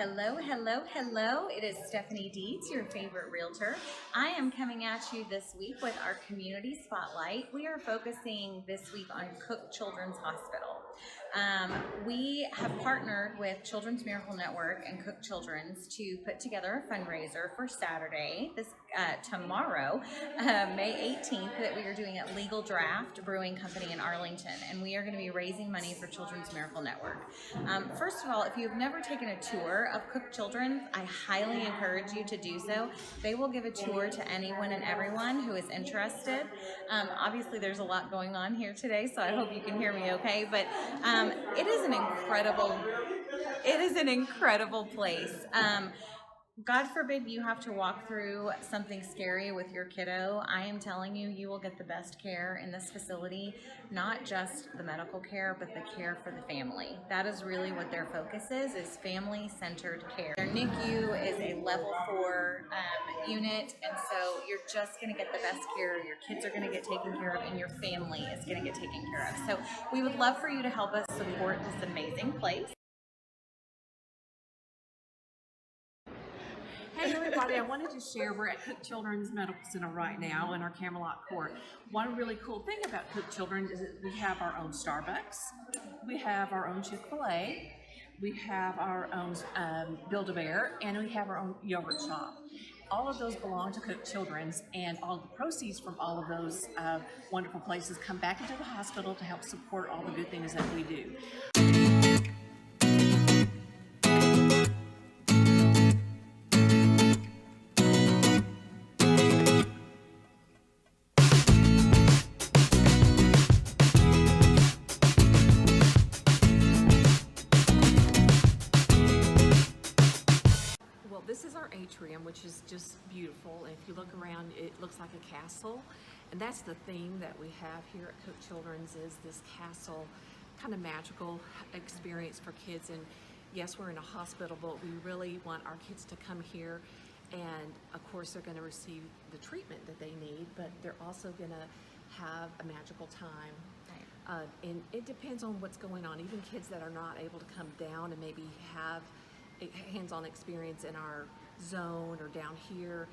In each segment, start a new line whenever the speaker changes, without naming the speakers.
Hello, hello, hello. It is Stephanie Dietz, your favorite realtor. I am coming at you this week with our community spotlight. We are focusing this week on Cook Children's Hospital. We have partnered with Children's Miracle Network and Cook Children's to put together a fundraiser for Saturday, tomorrow, May 18th, that we are doing at Legal Draft Brewing Company in Arlington, and we are going to be raising money for Children's Miracle Network. First of all, if you've never taken a tour of Cook Children's, I highly encourage you to do so. They will give a tour to anyone and everyone who is interested. Obviously, there's a lot going on here today, so I hope you can hear me okay, but it is an incredible place. God forbid you have to walk through something scary with your kiddo. I am telling you, you will get the best care in this facility, not just the medical care, but the care for the family. That is really what their focus is family-centered care. Their NICU is a level 4 unit, and so you're just going to get the best care. Your kids are going to get taken care of, and your family is going to get taken care of. So we would love for you to help us support this amazing place.
Hey everybody, I wanted to share we're at Cook Children's Medical Center right now in our Camelot Court. One really cool thing about Cook Children's is that we have our own Starbucks, we have our own Chick-fil-A, we have our own Build-A-Bear, and we have our own yogurt shop. All of those belong to Cook Children's, and all of the proceeds from all of those wonderful places come back into the hospital to help support all the good things that we do. This is our atrium, which is just beautiful. And if you look around, it looks like a castle. And that's the theme that we have here at Cook Children's, is this castle, kind of magical experience for kids. And yes, we're in a hospital, but we really want our kids to come here. And of course, they're going to receive the treatment that they need, but they're also going to have a magical time. And it depends on what's going on. Even kids that are not able to come down and maybe have hands-on experience in our zone or down here,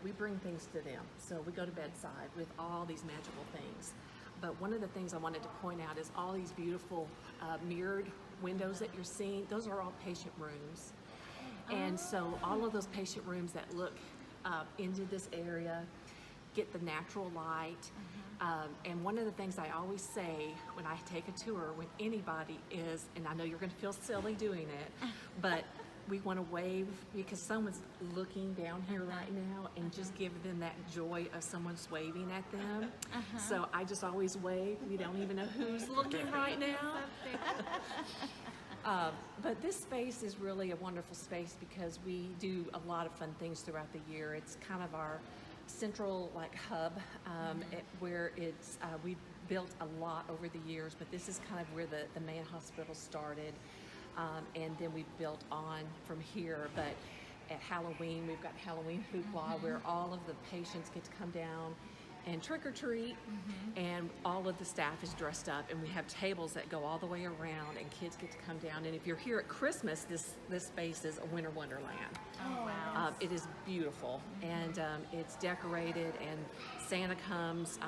we bring things to them. So we go to bedside with all these magical things. But one of the things I wanted to point out is all these beautiful mirrored windows that you're seeing. Those are all patient rooms. And so all of those patient rooms that look into this area get the natural light. And one of the things I always say when I take a tour with anybody is, and I know you're going to feel silly doing it, but we want to wave because someone's looking down here right now, and just give them that joy of someone's waving at them. So I just always wave. We don't even know who's looking right now. But this space is really a wonderful space because we do a lot of fun things throughout the year. It's kind of our central hub where it's we've built a lot over the years, but this is kind of where the main hospital started, and then we've built on from here. But at Halloween, we've got Halloween hoopla where all of the patients get to come down and trick or treat, and all of the staff is dressed up, and we have tables that go all the way around, and kids get to come down. And if you're here at Christmas, this space is a winter wonderland.
Oh, wow.
It is beautiful, and it's decorated, and Santa comes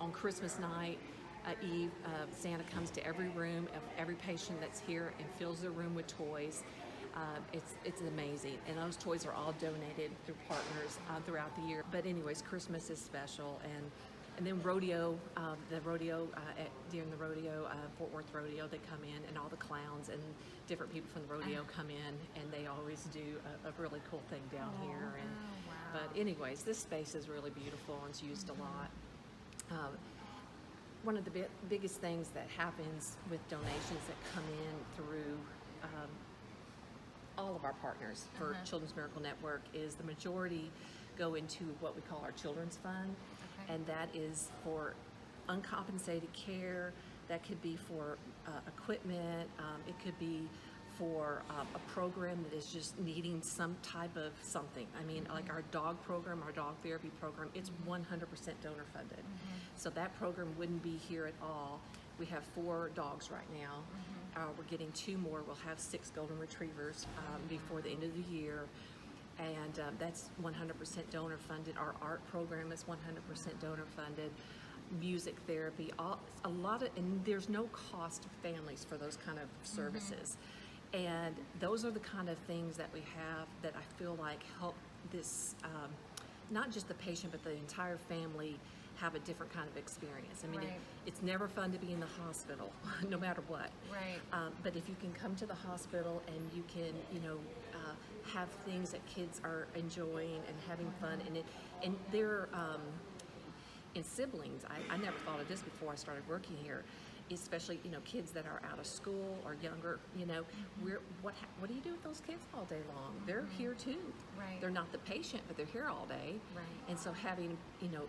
on Christmas night, Eve. Santa comes to every room of every patient that's here and fills their room with toys. It's amazing, and those toys are all donated through partners throughout the year. But anyways, Christmas is special, and then rodeo, during the rodeo, Fort Worth Rodeo, they come in, and all the clowns and different people from the rodeo come in, and they always do a really cool thing down here. And but anyways, this space is really beautiful and it's used a lot. One of the biggest things that happens with donations that come in through all of our partners for Children's Miracle Network is the majority go into what we call our Children's Fund, and that is for uncompensated care. That could be for equipment, it could be for a program that is just needing some type of something. I mean, like our dog program, our dog therapy program, it's 100% donor funded. So that program wouldn't be here at all We have 4 dogs right now. We're getting 2 more. We'll have 6 golden retrievers before the end of the year. And that's 100% donor funded. Our art program is 100% donor funded. Music therapy, and there's no cost to families for those kind of services. And those are the kind of things that we have that I feel like help this, not just the patient, but the entire family have a different kind of experience. I mean,
Right.
it's never fun to be in the hospital, no matter what.
Right.
But if you can come to the hospital and you can, have things that kids are enjoying and having fun, and they're in siblings. I never thought of this before I started working here, especially kids that are out of school or younger. What do you do with those kids all day long? They're here too.
Right.
They're not the patient, but they're here all day.
Right.
And so having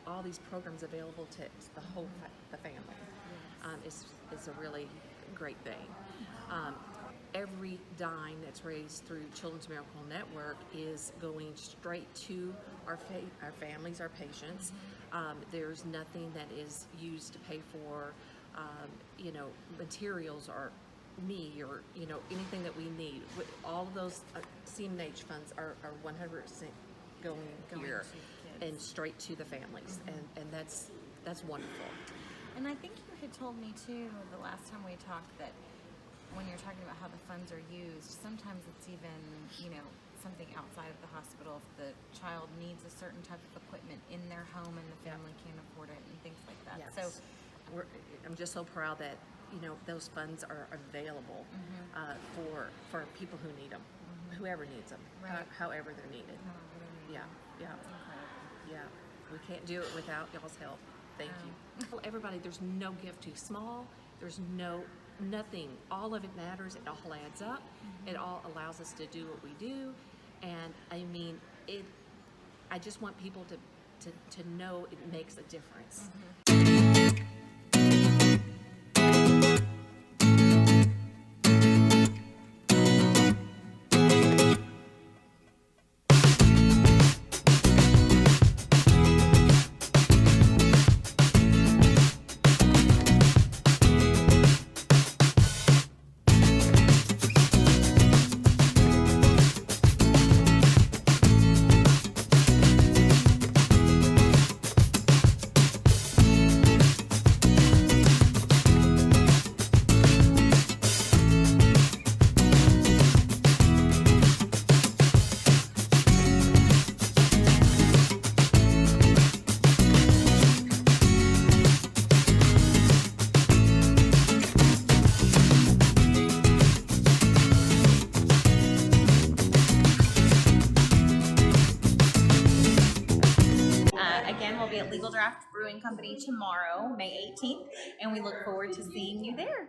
all these programs available to the whole the family is a really great thing. Every dime that's raised through Children's Miracle Network is going straight to our families, our patients. There's nothing that is used to pay for, materials or me or, anything that we need. All of those CMH funds are 100% going here
to kids.
and straight to the families. And that's wonderful.
And I think you had told me too the last time we talked that when you're talking about how the funds are used, sometimes it's even, something outside of the hospital. If the child needs a certain type of equipment in their home and the family can't afford it and things like that.
Yes.
So,
I'm just so proud that those funds are available for people who need them, whoever needs them,
Right.
however they're needed. Yeah. Yeah, we can't do it without y'all's help. Thank you. Tell everybody, there's no gift too small. There's nothing. All of it matters. It all adds up. It all allows us to do what we do. And I mean, I just want people to know it makes a difference.
again, we'll be at Legal Draft Brewing Company tomorrow, May 18th, and we look forward to seeing you there.